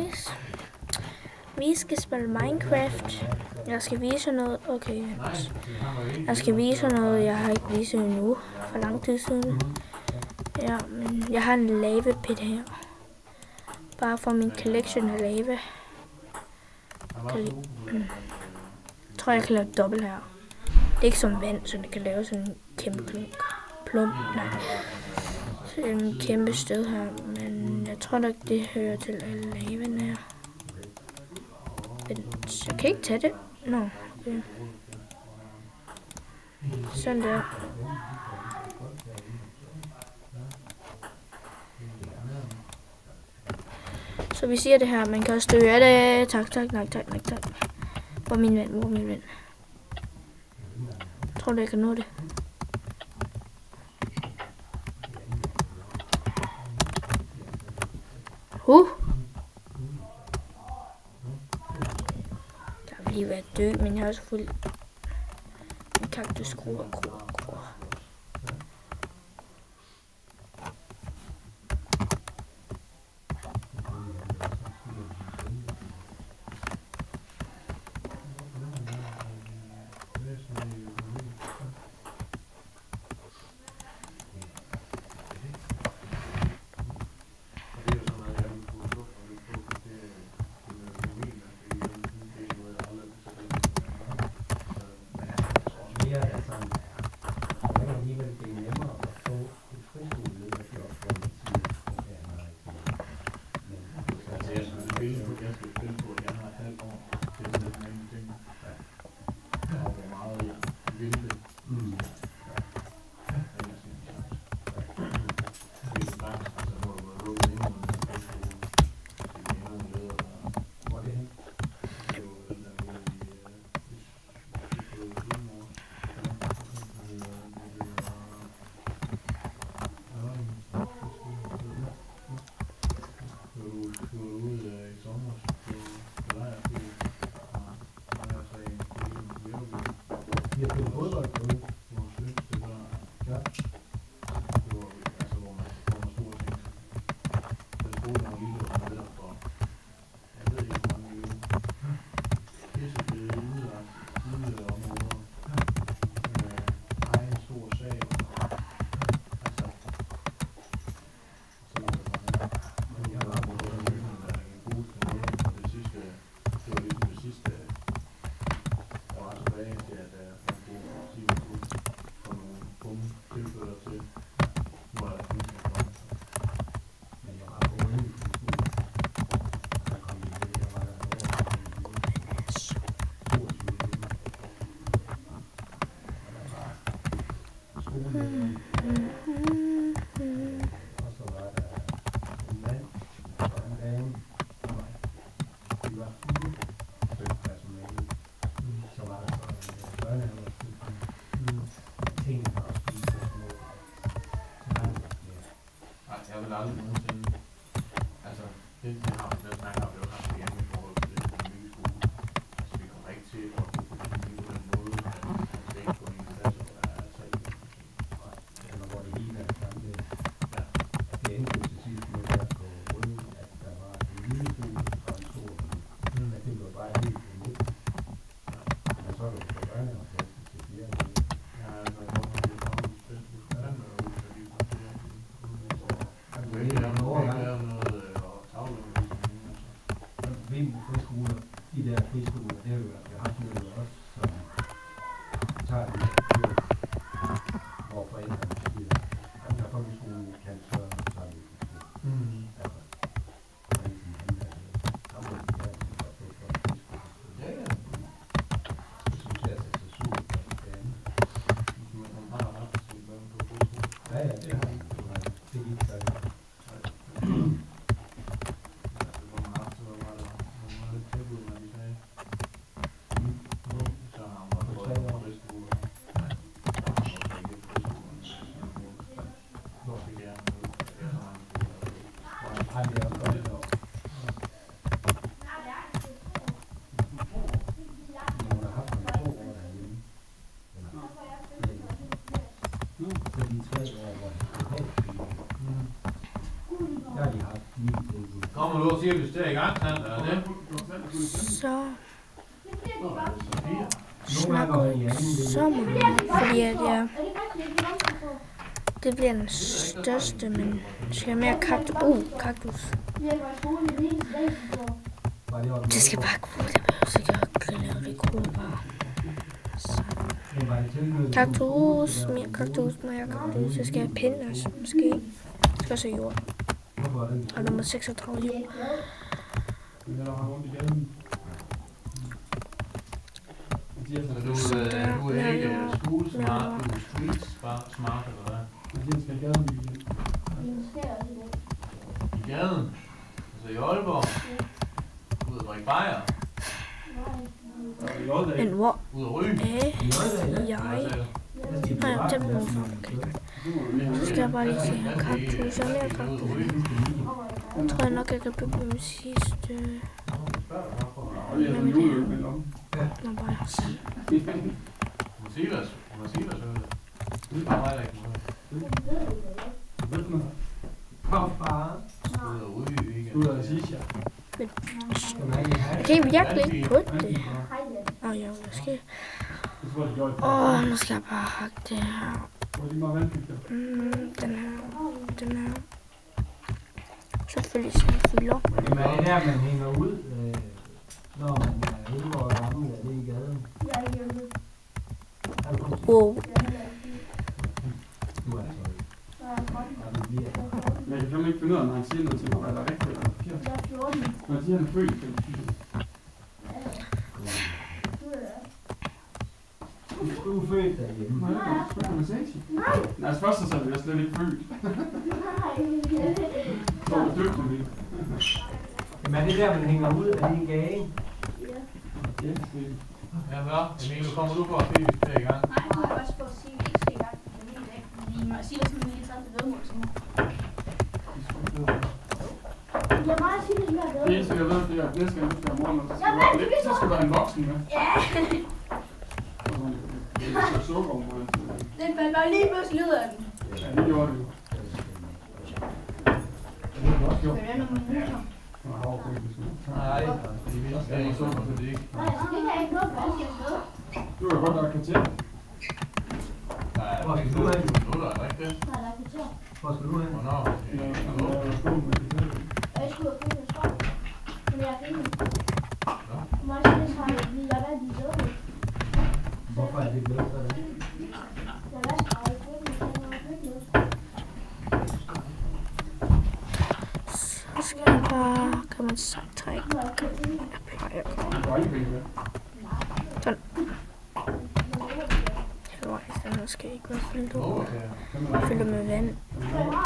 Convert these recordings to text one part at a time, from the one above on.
guys. Vi skal spille Minecraft. Jeg skal vise noget. Okay. Jeg skal vise noget, jeg har ikke vist endnu. For lang tid siden. Ja, men jeg har en lava pit her. Bare for min collection af lava. Jeg tror, jeg kan lave dobbelt her. Det er ikke som vand, så det kan lave sådan en kæmpe plump. Nej. Så det er en kæmpe sted her, men jeg tror nok, det hører til alle lavaen her. Så jeg kan ikke tage det. Nå, okay. Sådan der. Så vi siger det her, man kan også styre det. Tak. Hvor er min ven? Jeg tror, jeg kan nå det. Der vil lige være død, men jeg har også fuld en kaktus gror. Jeg vil aldrig nogensinde, altså det har vi snakket om, det var haft igen i forhold til den nye skole. Altså vi kommer ikke til at gå på den måde, at man skal ikke gå i en klasse, hvor der er 3.000. Eller hvor det hele er sammen. Ja. Det er endte til sidst med at gå rundt, at der var en lille skole og en stor skole. At det var bare helt unikt. Men så er det på børneafklasse til 4. Ja, altså jeg tror, det er bare en spændt hos børnene og ud af de partier. Friskoler, de der friskoler, det er jo, at jeg har haft noget også, som tager de her tur, hvor forældrene siger, at når folkeskolen kan, så tager vi friskolen. Altså, der er ikke sådan en anden, der må de gerne til at få friskolen. Ja. Så synes jeg, at det er så super for det andet. Man har haft sine børn på friskolen. Ja, det har jeg. Det gik så ikke. du ud og siger, hvis det er i gang, eller det? Så snakker så meget, fordi at det bliver den største, men skal have mere kaktus. Det skal bare gå, det behøver ikke at grille, det går bare. Kaktus, mere kaktus. Jeg skal have pinde også, måske. Jeg skal også have jord. Og nummer 36 jord. Så du er ikke school smart, du er street smart, eller hvad? I gaden? Altså i Aalborg? Ud at drikke bajer? Men hvor Ud at ryge? Nej, det bliver for okay. Så skal jeg bare lige se her kaktus. Jeg har mere kaktus. Jeg tror nok, jeg kan bygge min sidste. Hvad med det her? Nå, bare jeg selv. Silas, det er bare mig, der ikke må. Ud at ryge, ikke? Jeg kan virkelig ikke putte det. Jo, jeg skal. Nu skal jeg bare hakke det her. Den her. Selvfølgelig skal jeg fylde op. Jamen er det der, man hænger ud, når man er 11 år gammel, er det i gaden? Wow. Du er altså ikke. Men jeg kan simpelthen ikke finde ud af, når han siger noget til mig, hvad der er rigtigt eller forkert. Når han siger, han er født, så Du er født derhjemme. nej, jeg er født med 6. Nej, altså først så er jeg slet ikke født. Så er det døbt med det. Jamen er det der, man hænger ud, er det en gave? Ja, det er Ja, hvad? Emil, kommer du for at se, hvis det er i gang? Nej, nu er jeg også for at sige, at vi ikke skal i gang med det hele dag. Fordi man siger sådan, at vi lige tager til vedmål til mig. det eneste, jeg ved, det er, at næste gang, du skal have morgen, så skal der en voksen med. Ja. Det er sukker om morgenen. Den faldt bare lige pludselig ud af den. Ja, det gjorde det jo. Men den er nogle minutter. Nej, det er ikke sukker, så det er ikke. Du kan godt være kvarter. Nej, Hvor skal du hen? Nu er der ikke det. Hvor skal du hen? Hvornår? Ja, jeg er skål med kvarter. Hvorfor er det blevet sådan? Så skal jeg bare, kan man så trække. Jeg plejer at komme. Der er ikke penge med. Sådan. Halvvejs, den her skal ikke være fyldt ud. Fyldt med vand.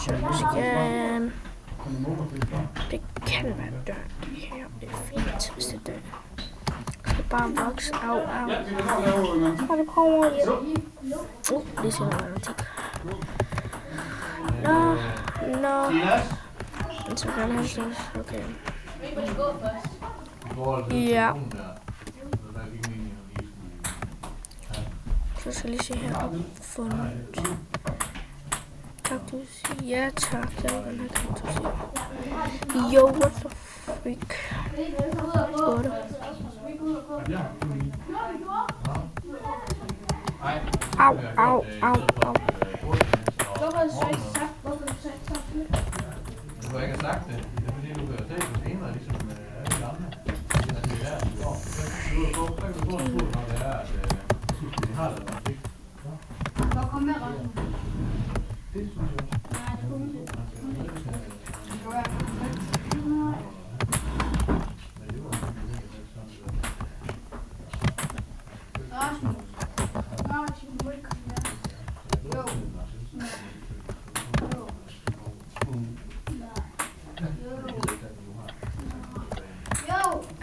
Så skal... Det kan være døren. Det her, det er fint, hvis det er døren. Det skal bare vokse. Au. Ja, vi kan lave en Og det kommer hjem. Det skal være matematik. Nå. Men så kan man så, okay. Vi skal gå først. Ja. Så skal jeg lige se her. Fundet. Kaktus. Ja tak, jeg vil gerne have kaktus her. Yo, what the freak. 8. Au. Hvorfor er det så ikke sagt? Hvorfor er det så ikke sagt? Du har ikke sagt det. Det er fordi, du kan se, at du senere ligesom alle de andre. Altså, det er der, du går. Så kan du få en fod, når det er, at vi har det musik. Hvor kom med, Rasmus? Det synes jeg. Nej, det kunne ikke. Det kan være. Rasmus. Martin, må ikke komme her. Jo.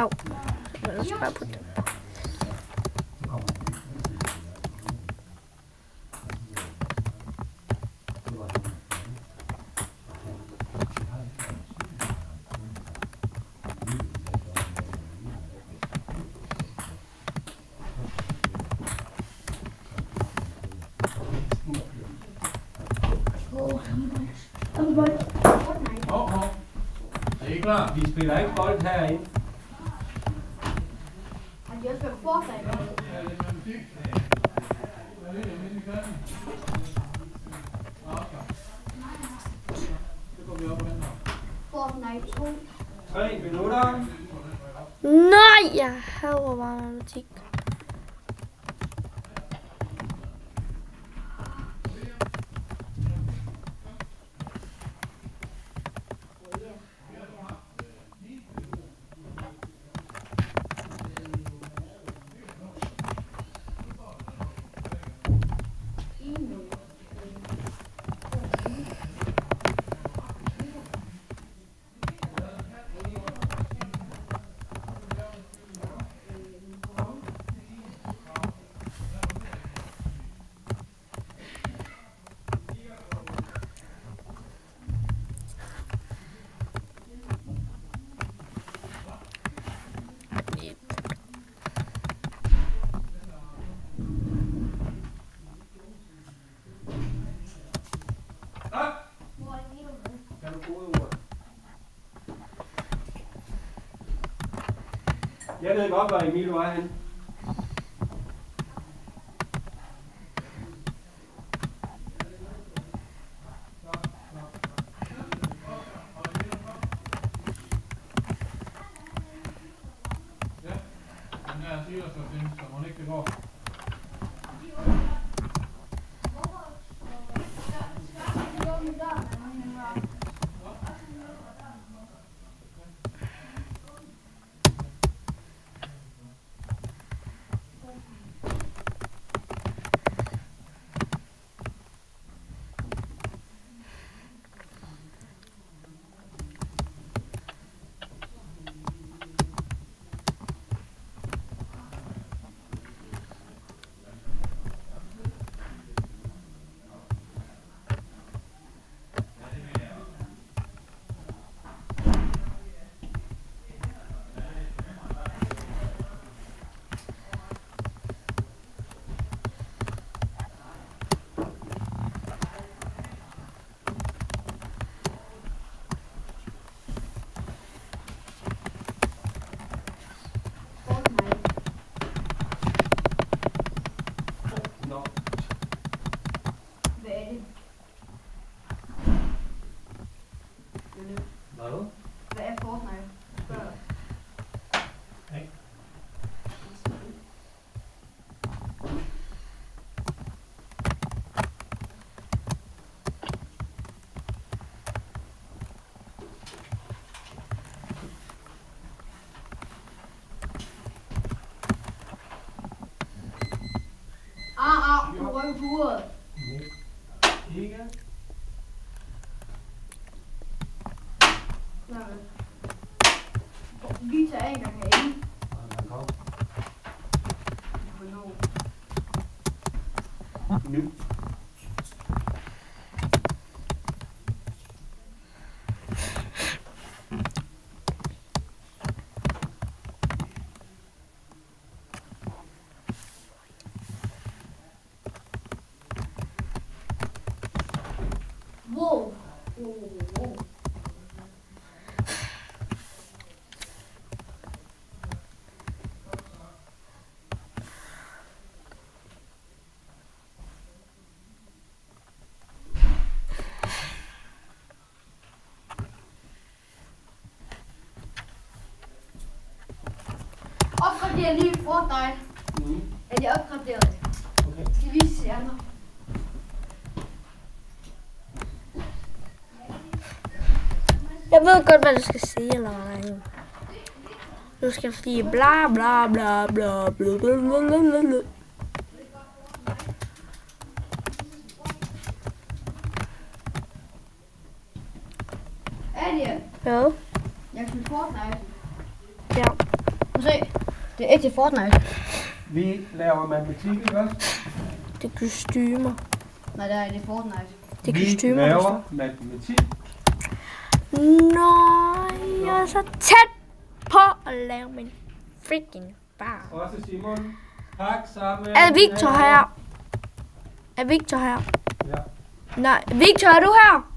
Au. Jeg skal bare putte den. Det er ikke minutter. Vi spiller ikke bold herinde. Har de også været Fortnite? Ja, det er musik. Hvad er det, inde i klassen? Oscar. Så går vi op og henter. Fortnite 2. 3 minutter. Nej, jeg hader bare matematik. Kan du kodeordet? Jeg ved godt, hvor Emilio er henne. Ja, den her siger så ting, så må ikke det går. Nå. Hvad er det? Hvad? Hvad er Fortnite? Spørg. Du røg på uret. Ikke? Vi tager en gang herinde. Kom. Hvornår? Nu. Wow. Opgrader lige Fortnite. Er det opgraderet? Okay. Skal vi se andre? Jeg ved godt, hvad du skal sige, eller ej. Du skal sige bla bla bla bla bla bla bla bla bla. Adrian, Hvad? jeg kan Fortnite. Ja. Prøv se. Det er ægte Fortnite. Vi laver matematik, ikke også? Det er kostymer. Nej, der er det Fortnite. Det er Vi kostymer. laver matematik. Nej, jeg er så tæt på at lave min freaking bar. Også Simon. Tak sammen. Er Victor her? Er Victor her? Ja. Nej, Victor, er du her?